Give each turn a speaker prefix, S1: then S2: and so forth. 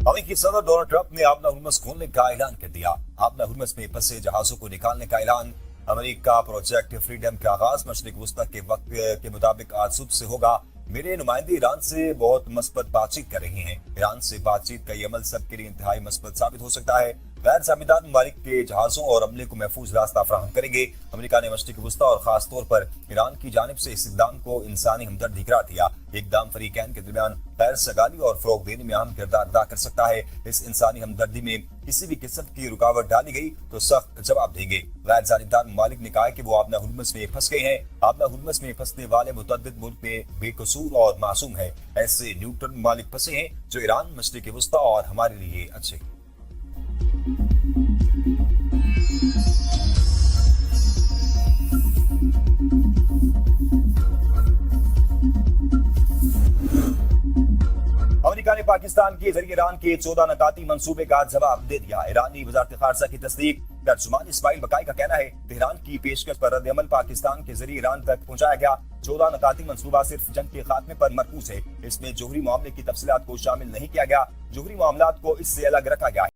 S1: अमेरिकी सदर Donald Trump ने आबना हुर्मुज़ खोलने का ऐलान कर दिया। आबना हुर्मुज़ में फंसे जहाजों को निकालने का ऐलान। अमेरिका प्रोजेक्ट फ्रीडम का आगाज मशरिक वस्ता के वक्त के मुताबिक आज सुबह से होगा। मेरे नुमाइंदे ईरान से बहुत मस्बत बातचीत कर रहे हैं। ईरान से बातचीत का ये अमल सबके लिए इंतहाई मस्बत साबित हो सकता है। गैर साझेदार ममालिक के जहाजों और अमले को महफूज रास्ता फराहम करेंगे। अमेरिका ने मशरिक वस्ता और खास तौर पर ईरान की जानिब से इस इक़दाम को इंसानी हमदर्दी करार दिया। इक़दाम फरीकैन के दरमियान खैर सगाली और फरोग देने में अहम किरदार अदा कर सकता है। इस इंसानी हमदर्दी में किसी भी किस्म की रुकावट डाली गई तो सख्त जवाब देंगे। गैर जानिबदार ममालिक ने कहा कि वो आबना हुर्मुज़ में फंस गए हैं। आबना हुर्मुज़ में फंसने वाले मुतअद्दिद मुल्क में बेकसूर और मासूम है। ऐसे न्यूट्रल ममालिक फंसे हैं जो ईरान, मशरिक वस्ता और हमारे लिए अच्छे। अमेरिका ने पाकिस्तान के जरिए ईरान के 14 नकाती मंसूबे का जवाब दे दिया। ईरानी वजारत खारजा की तस्दीक। तर्जुमान इस्माइल बकाई का कहना है तेहरान की पेशकश पर रद्द-ए-अमल पाकिस्तान के जरिए ईरान तक पहुंचाया गया। 14 नकाती मंसूबा सिर्फ जंग के खात्मे पर मरकूज है। इसमें जोहरी मामले की तफसीलात को शामिल नहीं किया गया। जोहरी मामलात को इससे अलग रखा गया है।